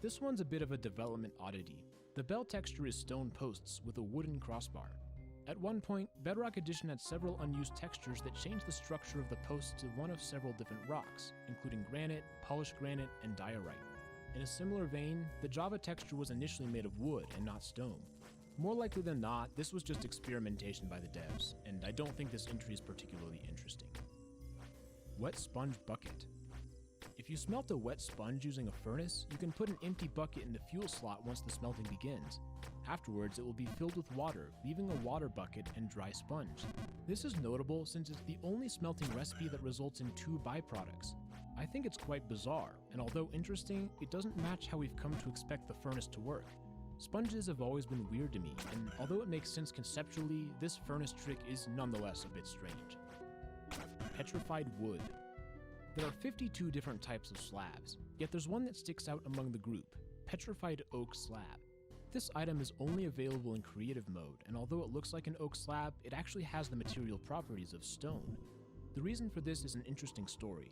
This one's a bit of a development oddity. The bell texture is stone posts with a wooden crossbar. At one point, Bedrock Edition had several unused textures that changed the structure of the posts to one of several different rocks, including granite, polished granite, and diorite. In a similar vein, the Java texture was initially made of wood and not stone. More likely than not, this was just experimentation by the devs, and I don't think this entry is particularly interesting. Wet sponge bucket. If you smelt a wet sponge using a furnace, you can put an empty bucket in the fuel slot once the smelting begins. Afterwards, it will be filled with water, leaving a water bucket and dry sponge. This is notable since it's the only smelting recipe that results in 2 byproducts. I think it's quite bizarre, and although interesting, it doesn't match how we've come to expect the furnace to work. Sponges have always been weird to me, and although it makes sense conceptually, this furnace trick is nonetheless a bit strange. Petrified wood. There are 52 different types of slabs, yet there's one that sticks out among the group, petrified oak slab. This item is only available in creative mode, and although it looks like an oak slab, it actually has the material properties of stone. The reason for this is an interesting story.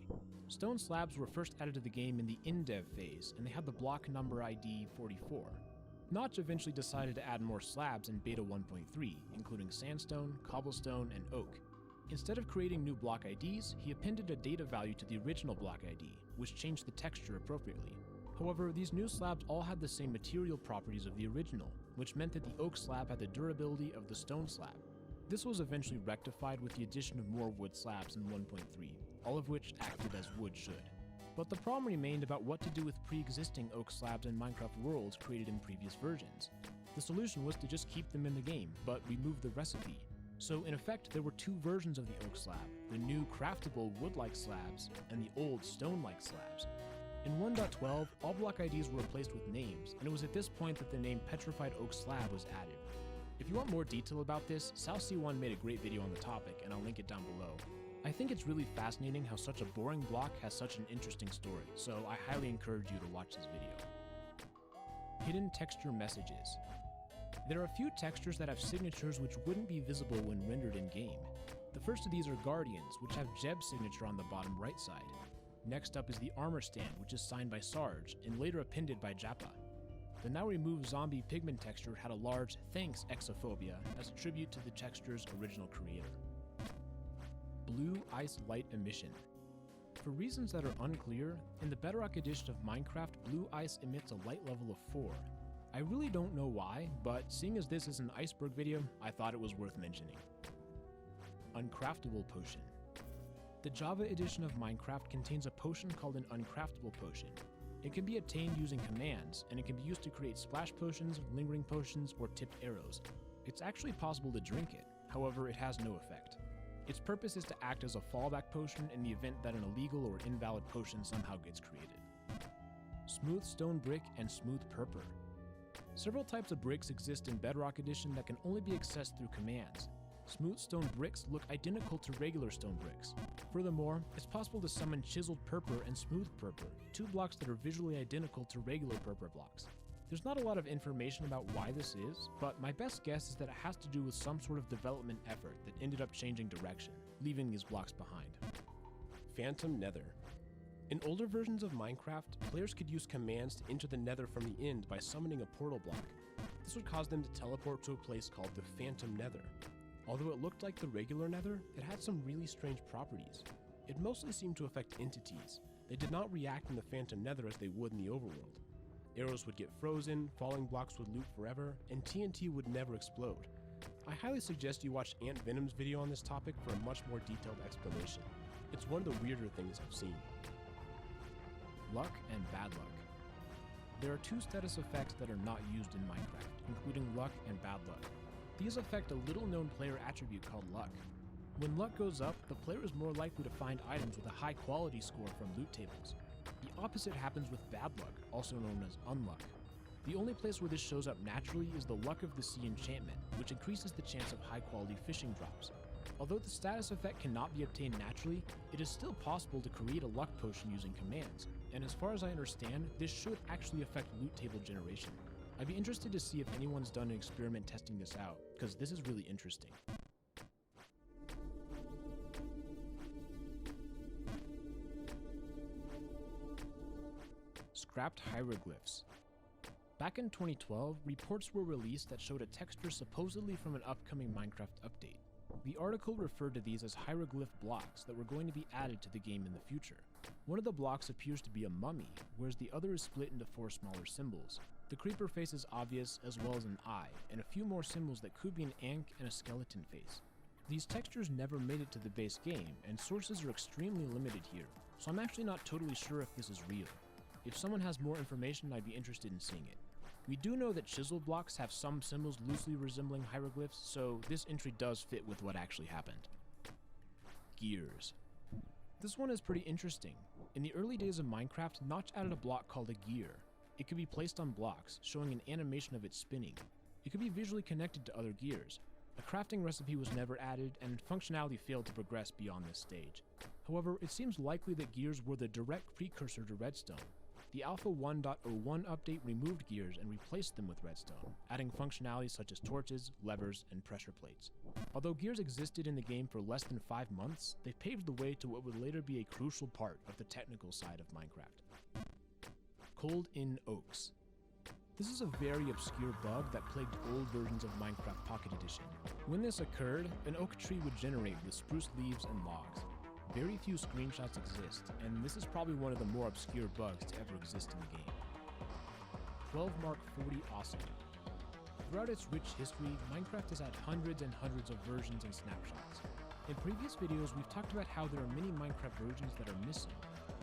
Stone slabs were first added to the game in the in-dev phase, and they had the block number ID 44. Notch eventually decided to add more slabs in beta 1.3, including sandstone, cobblestone, and oak. Instead of creating new block IDs, he appended a data value to the original block ID, which changed the texture appropriately. However, these new slabs all had the same material properties of the original, which meant that the oak slab had the durability of the stone slab. This was eventually rectified with the addition of more wood slabs in 1.3, all of which acted as wood should. But the problem remained about what to do with pre-existing oak slabs in Minecraft worlds created in previous versions. The solution was to just keep them in the game, but remove the recipe. So in effect, there were 2 versions of the oak slab, the new craftable wood-like slabs and the old stone-like slabs. In 1.12, all block IDs were replaced with names, and it was at this point that the name Petrified Oak Slab was added. If you want more detail about this, SouthC1 made a great video on the topic, and I'll link it down below. I think it's really fascinating how such a boring block has such an interesting story, so I highly encourage you to watch this video. Hidden texture messages. There are a few textures that have signatures which wouldn't be visible when rendered in-game. The first of these are Guardians, which have Jeb's signature on the bottom right side. Next up is the Armor Stand, which is signed by Sarge, and later appended by Jappa. The now removed Zombie Pigment texture had a large "Thanks Exophobia" as a tribute to the texture's original creator. Blue Ice Light Emission. For reasons that are unclear, in the Bedrock edition of Minecraft, blue ice emits a light level of 4. I really don't know why, but seeing as this is an iceberg video, I thought it was worth mentioning. Uncraftable Potion. The Java edition of Minecraft contains a potion called an Uncraftable Potion. It can be obtained using commands, and it can be used to create splash potions, lingering potions, or tipped arrows. It's actually possible to drink it, however it has no effect. Its purpose is to act as a fallback potion in the event that an illegal or invalid potion somehow gets created. Smooth Stone Brick and Smooth Purpur. Several types of bricks exist in Bedrock Edition that can only be accessed through commands. Smooth stone bricks look identical to regular stone bricks. Furthermore, it's possible to summon Chiseled Purpur and Smooth Purpur, 2 blocks that are visually identical to regular purpur blocks. There's not a lot of information about why this is, but my best guess is that it has to do with some sort of development effort that ended up changing direction, leaving these blocks behind. Phantom Nether. In older versions of Minecraft, players could use commands to enter the Nether from the end by summoning a portal block. This would cause them to teleport to a place called the Phantom Nether. Although it looked like the regular Nether, it had some really strange properties. It mostly seemed to affect entities. They did not react in the Phantom Nether as they would in the overworld. Arrows would get frozen, falling blocks would loop forever, and TNT would never explode. I highly suggest you watch Ant Venom's video on this topic for a much more detailed explanation. It's one of the weirder things I've seen. Luck and Bad Luck. There are 2 status effects that are not used in Minecraft, including Luck and Bad Luck. These affect a little-known player attribute called Luck. When Luck goes up, the player is more likely to find items with a high quality score from loot tables. The opposite happens with Bad Luck, also known as Unluck. The only place where this shows up naturally is the Luck of the Sea enchantment, which increases the chance of high-quality fishing drops. Although the status effect cannot be obtained naturally, it is still possible to create a luck potion using commands, and as far as I understand, this should actually affect loot table generation. I'd be interested to see if anyone's done an experiment testing this out, because this is really interesting. Scrapped hieroglyphs. Back in 2012, reports were released that showed a texture supposedly from an upcoming Minecraft update. The article referred to these as hieroglyph blocks that were going to be added to the game in the future. One of the blocks appears to be a mummy, whereas the other is split into 4 smaller symbols. The creeper face is obvious, as well as an eye, and a few more symbols that could be an ankh and a skeleton face. These textures never made it to the base game, and sources are extremely limited here, so I'm actually not totally sure if this is real. If someone has more information, I'd be interested in seeing it. We do know that chisel blocks have some symbols loosely resembling hieroglyphs, so this entry does fit with what actually happened. Gears. This one is pretty interesting. In the early days of Minecraft, Notch added a block called a gear. It could be placed on blocks, showing an animation of it spinning. It could be visually connected to other gears. A crafting recipe was never added, and functionality failed to progress beyond this stage. However, it seems likely that gears were the direct precursor to redstone. The Alpha 1.01 update removed gears and replaced them with redstone, adding functionality such as torches, levers, and pressure plates. Although gears existed in the game for less than 5 months, they paved the way to what would later be a crucial part of the technical side of Minecraft. Cold-in oaks. This is a very obscure bug that plagued old versions of Minecraft Pocket Edition. When this occurred, an oak tree would generate with spruce leaves and logs. Very few screenshots exist, and this is probably one of the more obscure bugs to ever exist in the game. 12 Mark 40 Awesome. Throughout its rich history, Minecraft has had hundreds and hundreds of versions and snapshots. In previous videos, we've talked about how there are many Minecraft versions that are missing.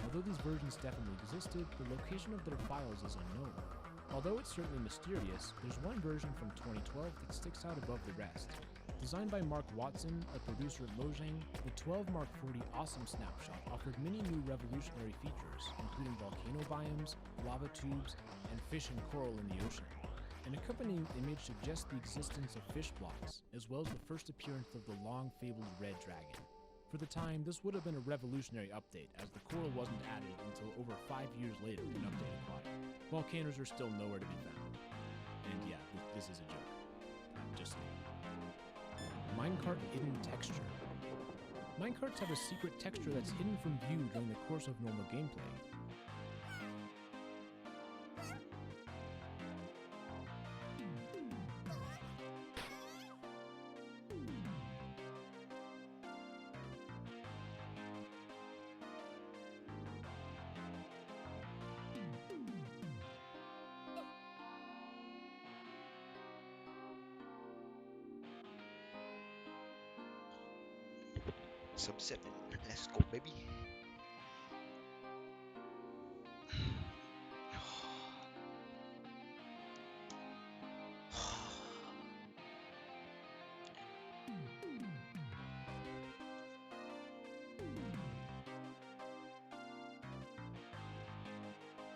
Although these versions definitely existed, the location of their files is unknown. Although it's certainly mysterious, there's one version from 2012 that sticks out above the rest. Designed by Mark Watson, a producer at Mojang, the 12 Mark 40 Awesome Snapshot offered many new revolutionary features, including volcano biomes, lava tubes, and fish and coral in the ocean. An accompanying image suggests the existence of fish blocks, as well as the first appearance of the long-fabled red dragon. For the time, this would have been a revolutionary update, as the coral wasn't added until over 5 years later in Update Aquatic. Volcanoes are still nowhere to be found. And yeah, this is a joke. Just saying. Minecart hidden texture. Minecarts have a secret texture that's hidden from view during the course of normal gameplay. Sub 7, let's go, baby.